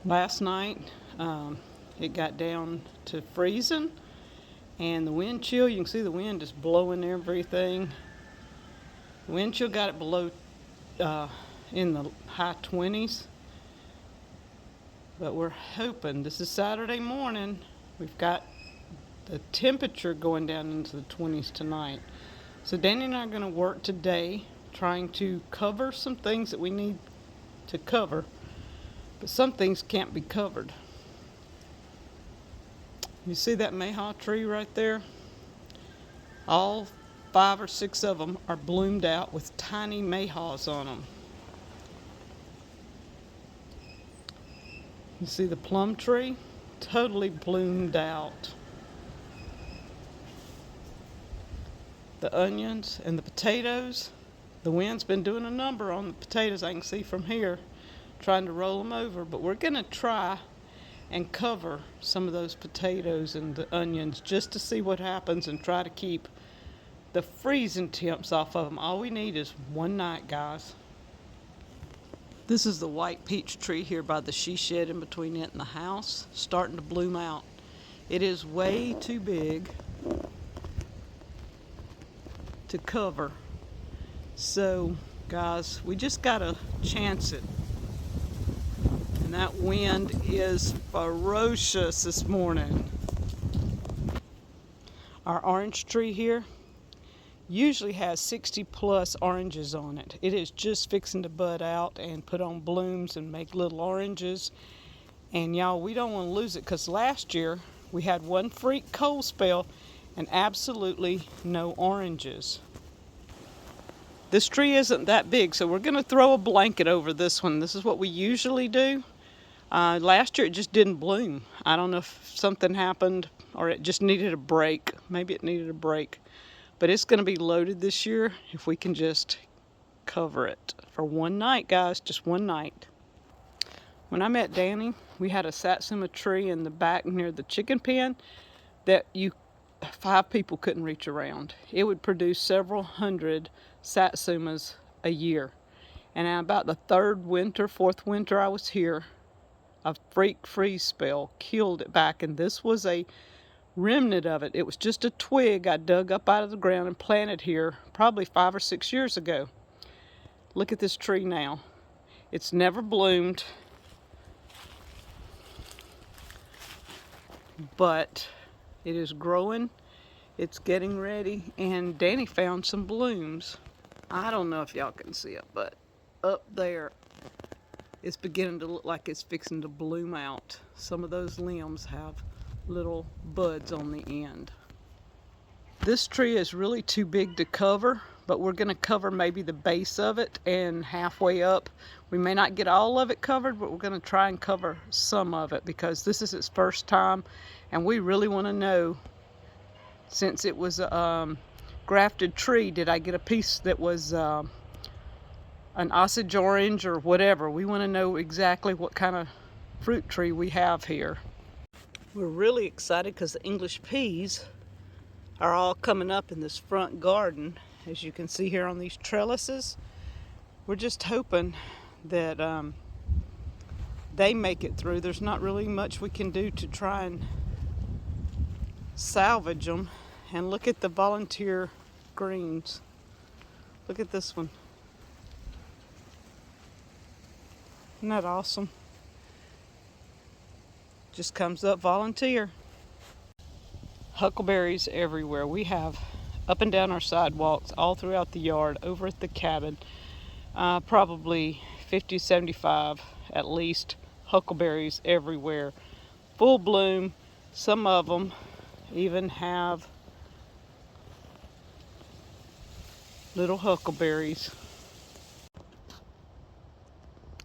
Last night it got down to freezing, and the wind chill, you can see the wind is blowing everything. The wind chill got it below in the high 20s, but we're hoping, this is Saturday morning, we've got the temperature going down into the 20s tonight. So Danny and I are going to work today trying to cover some things that we need to cover, but some things can't be covered. You see that mayhaw tree right there? All 5 or 6 of them are bloomed out with tiny mayhaws on them. You see the plum tree? Totally bloomed out. The onions and the potatoes, the wind's been doing a number on the potatoes, I can see from here, trying to roll them over, but we're going to try and cover some of those potatoes and the onions just to see what happens and try to keep the freezing temps off of them. All we need is one night, guys. This is the white peach tree here by the she shed in between it and the house, starting to bloom out. It is way too big to cover. So, guys, we just gotta chance it. And that wind is ferocious this morning. Our orange tree here usually has 60 plus oranges on it. It is just fixing to bud out and put on blooms and make little oranges. And y'all, we don't want to lose it, because last year we had one freak cold spell and absolutely no oranges. This tree isn't that big, so we're going to throw a blanket over this one. This is what we usually do. Last year it just didn't bloom. I don't know if something happened or it just needed a break. Maybe it needed a break. But it's going to be loaded this year if we can just cover it for one night, guys, just one night. When I met Danny, we had a satsuma tree in the back near the chicken pen that 5 people couldn't reach around. It would produce several hundred satsumas a year. And about the 4th winter I was here, a freak freeze spell killed it back, and this was a remnant of it. It was just a twig I dug up out of the ground and planted here probably 5 or 6 years ago. Look at this tree now. It's never bloomed, but it is growing. It's getting ready, and Danny found some blooms. I don't know if y'all can see it, but up there it's beginning to look like it's fixing to bloom out. Some of those limbs have little buds on the end. This tree is really too big to cover, but we're going to cover maybe the base of it and halfway up. We may not get all of it covered, but we're going to try and cover some of it, because this is its first time, and we really want to know, since it was a grafted tree, did I get a piece that was an Osage orange or whatever? We want to know exactly what kind of fruit tree we have here. We're really excited because the English peas are all coming up in this front garden, as you can see here on these trellises. We're just hoping that they make it through. There's not really much we can do to try and salvage them. And look at the volunteer greens. Look at this one. Isn't that awesome? Just comes up volunteer. Huckleberries everywhere. We have up and down our sidewalks, all throughout the yard, over at the cabin, probably 50, 75 at least huckleberries everywhere. Full bloom. Some of them even have little huckleberries.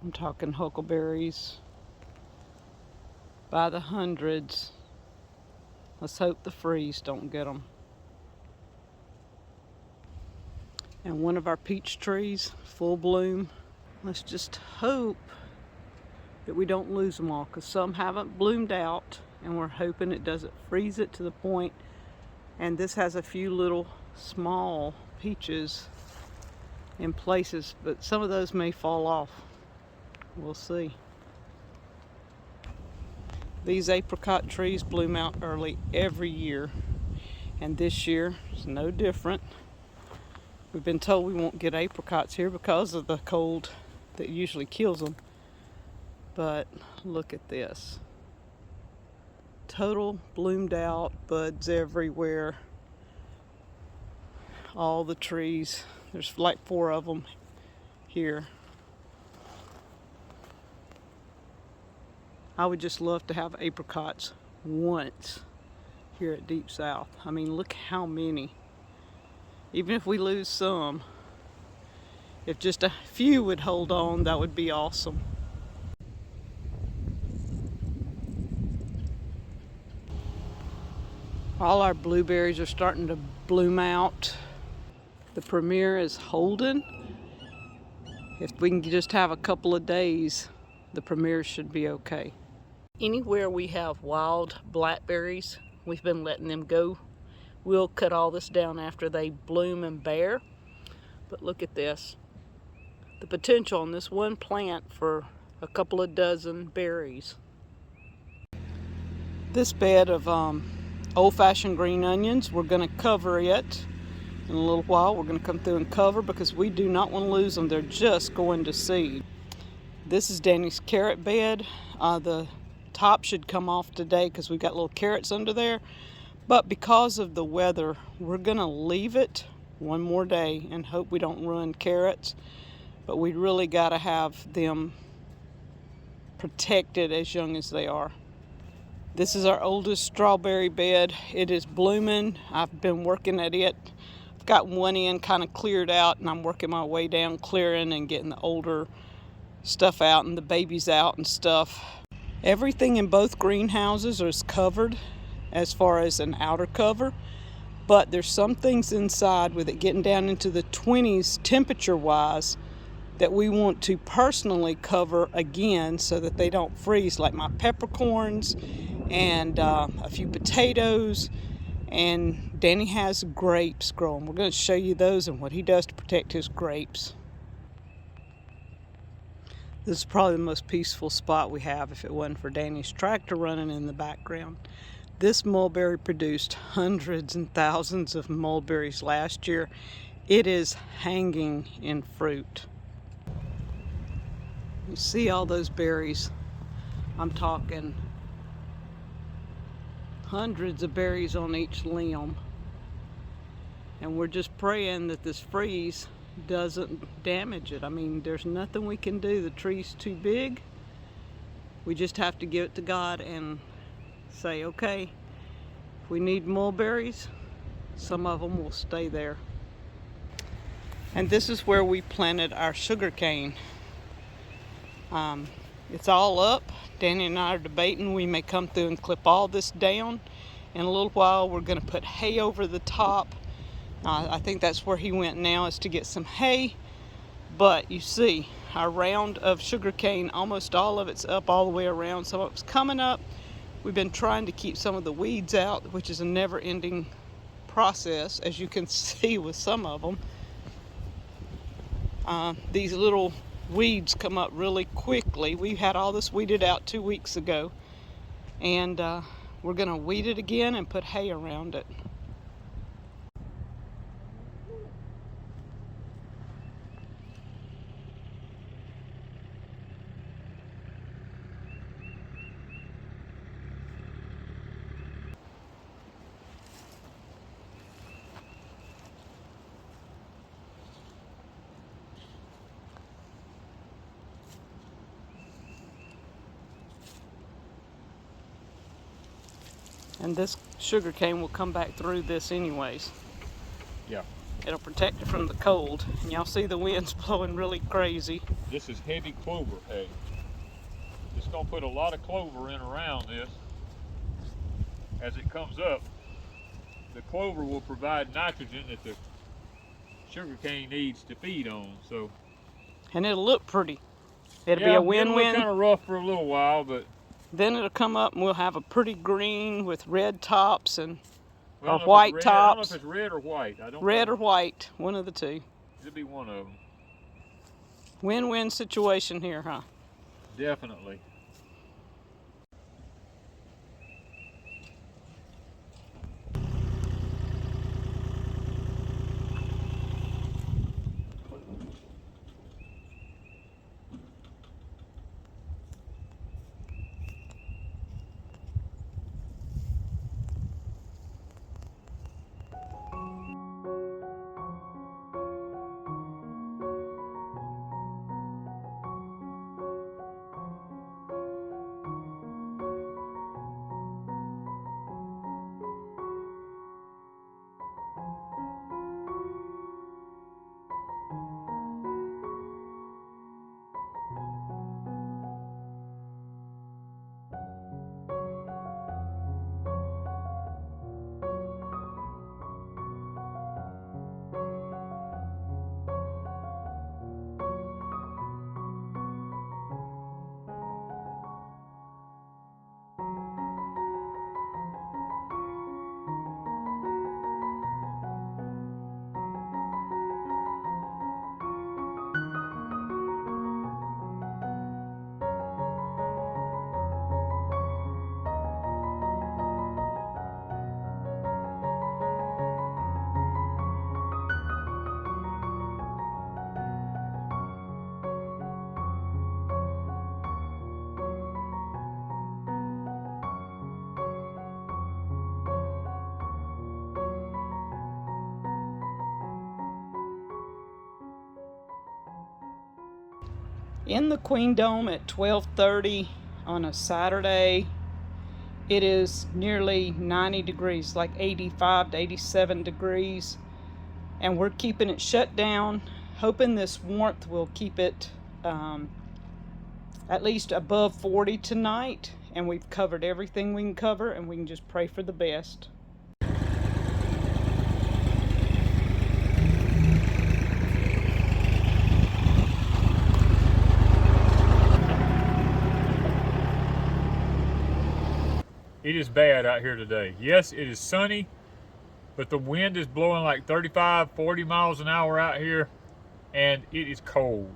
I'm talking huckleberries by the hundreds. Let's hope the freeze don't get them. And one of our peach trees, full bloom. Let's just hope that we don't lose them all, because some haven't bloomed out, and we're hoping it doesn't freeze it to the point. And this has a few little small peaches in places, but some of those may fall off. We'll see. These apricot trees bloom out early every year, and this year is no different. We've been told we won't get apricots here because of the cold that usually kills them. But look at this. Total bloomed out, buds everywhere. All the trees. There's like 4 of them here. I would just love to have apricots once here at Deep South. I mean, look how many. Even if we lose some, if just a few would hold on, that would be awesome. All our blueberries are starting to bloom out. The premier is holding. If we can just have a couple of days, the premier should be okay. Anywhere we have wild blackberries, we've been letting them go. We'll cut all this down after they bloom and bear. But look at this. The potential on this one plant for a couple of dozen berries. This bed of old-fashioned green onions, we're going to cover it in a little while. We're going to come through and cover because we do not want to lose them. They're just going to seed. This is Danny's carrot bed. The top should come off today because we've got little carrots under there. But because of the weather, we're going to leave it one more day and hope we don't ruin carrots. But we really got to have them protected as young as they are. This is our oldest strawberry bed. It is blooming. I've been working at it. I've got one end kind of cleared out, and I'm working my way down clearing and getting the older stuff out and the babies out and stuff. Everything in both greenhouses is covered as far as an outer cover, but there's some things inside with it getting down into the 20s temperature wise that we want to personally cover again so that they don't freeze, like my peppercorns and a few potatoes, and Danny has grapes growing. We're going to show you those and what he does to protect his grapes. This is probably the most peaceful spot we have if it wasn't for Danny's tractor running in the background. This mulberry produced hundreds and thousands of mulberries last year. It is hanging in fruit. You see all those berries? I'm talking hundreds of berries on each limb. And we're just praying that this freeze doesn't damage it. I mean, there's nothing we can do. The tree's too big. We just have to give it to God and say, okay, if we need mulberries, some of them will stay there. And this is where we planted our sugar cane. It's all up. Danny and I are debating we may come through and clip all this down. In a little while we're going to put hay over the top. I think that's where he went now, is to get some hay. But you see our round of sugar cane, almost all of it's up all the way around. Some of it's coming up. We've been trying to keep some of the weeds out, which is a never-ending process, as you can see with some of them. These little weeds come up really quickly. We had all this weeded out 2 weeks ago, and we're going to weed it again and put hay around it. And this sugar cane will come back through this anyways. Yeah. It'll protect it from the cold. And y'all see the winds blowing really crazy. This is heavy clover hay. It's going to put a lot of clover in around this. As it comes up, the clover will provide nitrogen that the sugarcane needs to feed on. So. And it'll look pretty. It'll be a win-win. It'll look kind of rough for a little while, but then it'll come up and we'll have a pretty green with red tops and or white tops. I don't know if it's red or white. Red or white, one of the two. It'll be one of them. Win-win situation here, huh? Definitely. In the Queen Dome at 12:30 on a Saturday, it is nearly 90 degrees, like 85 to 87 degrees. And we're keeping it shut down, hoping this warmth will keep it at least above 40 tonight. And we've covered everything we can cover, and we can just pray for the best. It is bad out here today. Yes, it is sunny, but the wind is blowing like 35, 40 miles an hour out here, and it is cold.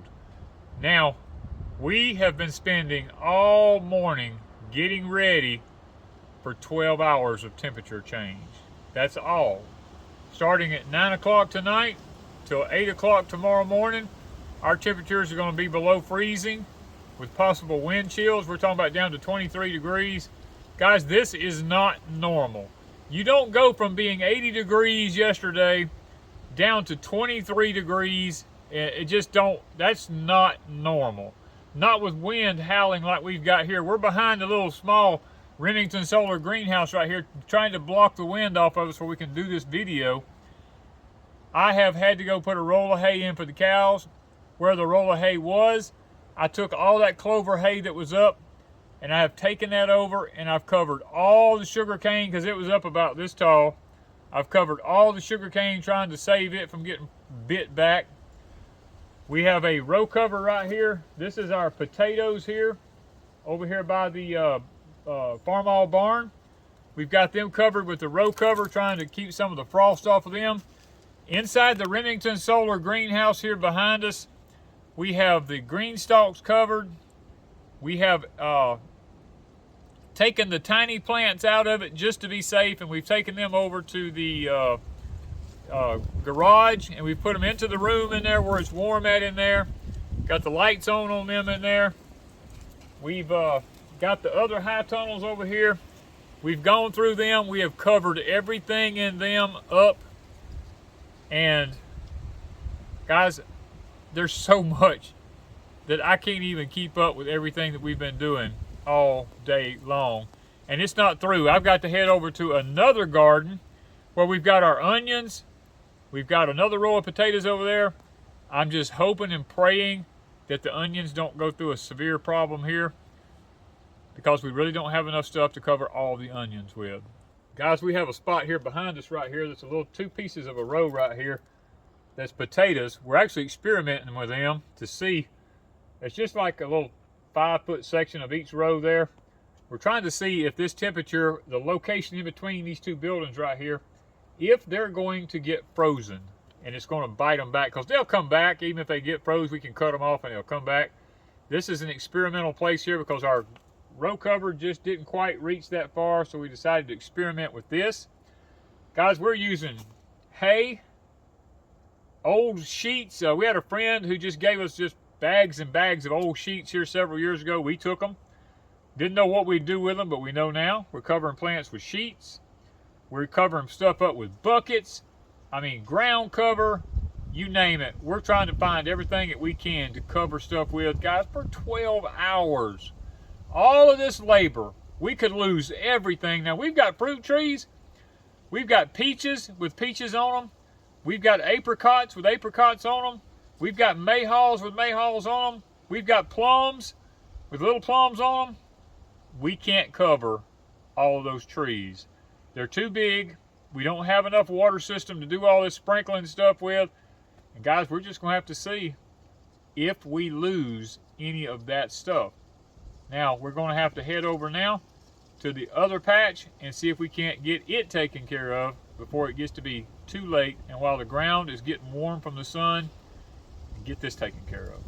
Now, we have been spending all morning getting ready for 12 hours of temperature change. That's all. Starting at 9 o'clock tonight till 8 o'clock tomorrow morning, our temperatures are going to be below freezing with possible wind chills. We're talking about down to 23 degrees. Guys, this is not normal. You don't go from being 80 degrees yesterday down to 23 degrees. It just don't, that's not normal. Not with wind howling like we've got here. We're behind a little small Remington solar greenhouse right here, trying to block the wind off of us so we can do this video. I have had to go put a roll of hay in for the cows. Where the roll of hay was, I took all that clover hay that was up, and I have taken that over, and I've covered all the sugar cane because it was up about this tall. I've covered all the sugar cane trying to save it from getting bit back. We have a row cover right here. This is our potatoes here, over here by the Farmall barn. We've got them covered with the row cover, trying to keep some of the frost off of them. Inside the Remington solar greenhouse here behind us, we have the GreenStalks covered. We have taken the tiny plants out of it just to be safe, and we've taken them over to the garage, and we've put them into the room in there where it's warm at in there. Got the lights on them in there. We've got the other high tunnels over here. We've gone through them. We have covered everything in them up. And guys, there's so much that I can't even keep up with everything that we've been doing all day long. And it's not through. I've got to head over to another garden where we've got our onions. We've got another row of potatoes over there. I'm just hoping and praying that the onions don't go through a severe problem here, because we really don't have enough stuff to cover all the onions with. Guys, we have a spot here behind us right here that's a little 2 pieces of a row right here. That's potatoes. We're actually experimenting with them to see. It's just like a little 5-foot section of each row there. We're trying to see if this temperature, the location in between these 2 buildings right here, if they're going to get frozen and it's going to bite them back, because they'll come back. Even if they get froze, we can cut them off and they'll come back. This is an experimental place here because our row cover just didn't quite reach that far, so we decided to experiment with this. Guys, we're using hay, old sheets. We had a friend who just gave us just bags and bags of old sheets here several years ago. We took them. Didn't know what we'd do with them, but we know now. We're covering plants with sheets. We're covering stuff up with buckets. I mean, ground cover, you name it. We're trying to find everything that we can to cover stuff with. Guys, for 12 hours. All of this labor, we could lose everything. Now, we've got fruit trees. We've got peaches with peaches on them. We've got apricots with apricots on them. We've got mayhaws with mayhaws on them. We've got plums with little plums on them. We can't cover all of those trees. They're too big. We don't have enough water system to do all this sprinkling stuff with. And guys, we're just going to have to see if we lose any of that stuff. Now, we're going to have to head over now to the other patch and see if we can't get it taken care of before it gets to be too late, and while the ground is getting warm from the sun, and get this taken care of.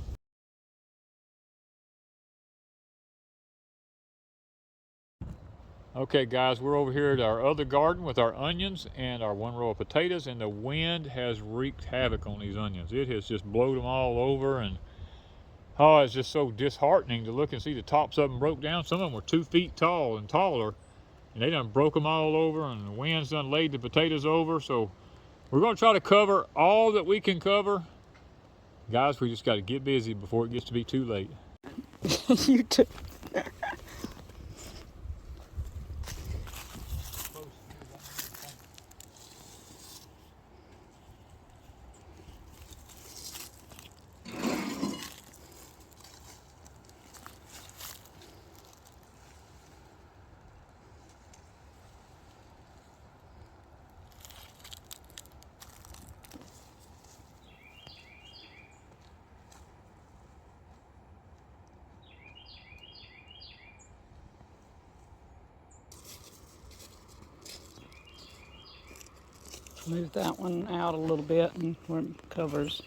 Okay guys, we're over here at our other garden with our onions and our 1 row of potatoes, and the wind has wreaked havoc on these onions. It has just blown them all over, and oh, it's just so disheartening to look and see the tops of them broke down. Some of them were 2 feet tall and taller, and they done broke them all over, and the wind's done laid the potatoes over. So we're going to try to cover all that we can cover Guys, we just got to get busy before it gets to be too late. You too. Move that one out a little bit and where it covers.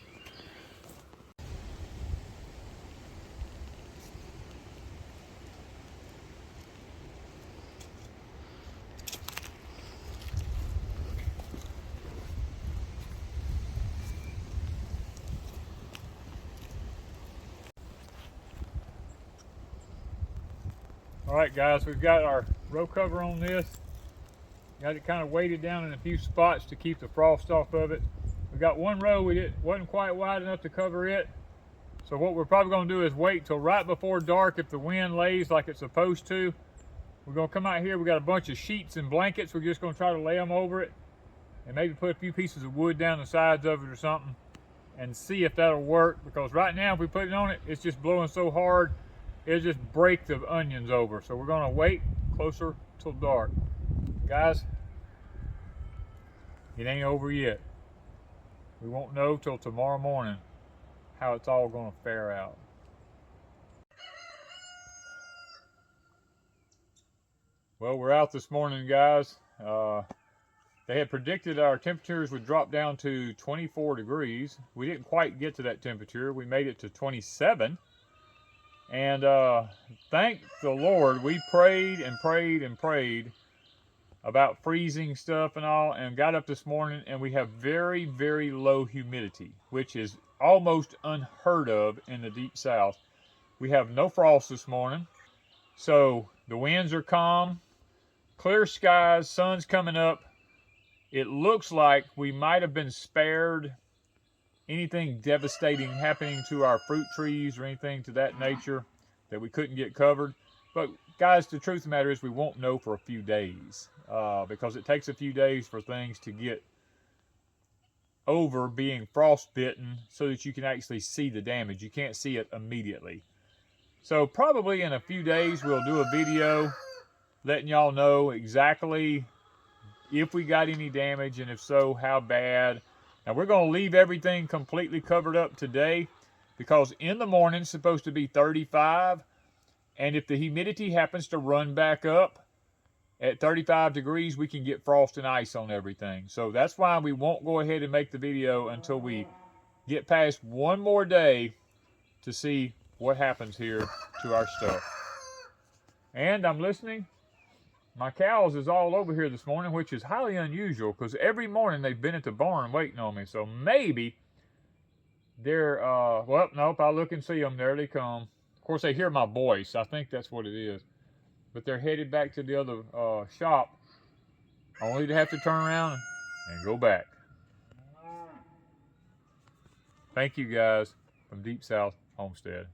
All right, guys, we've got our row cover on this. Got it kind of weighted down in a few spots to keep the frost off of it. We got one row wasn't quite wide enough to cover it. So what we're probably going to do is wait till right before dark. If the wind lays like it's supposed to, we're going to come out here. We got a bunch of sheets and blankets. We're just going to try to lay them over it and maybe put a few pieces of wood down the sides of it or something and see if that'll work. Because right now, if we put it on it, it's just blowing so hard, it'll just break the onions over. So we're going to wait closer till dark. Guys, it ain't over yet. We won't know till tomorrow morning how it's all going to fare out. Well, we're out this morning, guys. They had predicted our temperatures would drop down to 24 degrees. We didn't quite get to that temperature. We made it to 27. And thank the Lord, we prayed and prayed and prayed about freezing stuff and all, and got up this morning and we have very, very low humidity, which is almost unheard of in the deep south. We have no frost this morning, so the winds are calm, clear skies, sun's coming up. It looks like we might have been spared anything devastating happening to our fruit trees or anything to that nature that we couldn't get covered. But guys, the truth of the matter is we won't know for a few days because it takes a few days for things to get over being frostbitten so that you can actually see the damage. You can't see it immediately. So probably in a few days we'll do a video letting y'all know exactly if we got any damage, and if so, how bad. Now we're going to leave everything completely covered up today because in the morning it's supposed to be 35. And if the humidity happens to run back up at 35 degrees, we can get frost and ice on everything. So that's why we won't go ahead and make the video until we get past one more day to see what happens here to our stuff. And I'm listening. My cows is all over here this morning, which is highly unusual because every morning they've been at the barn waiting on me. So maybe they're, well, nope, I look and see them. There they come. Of course, they hear my voice. I think that's what it is. But they're headed back to the other shop, only to have to turn around and go back. Thank you, guys, from Deep South Homestead.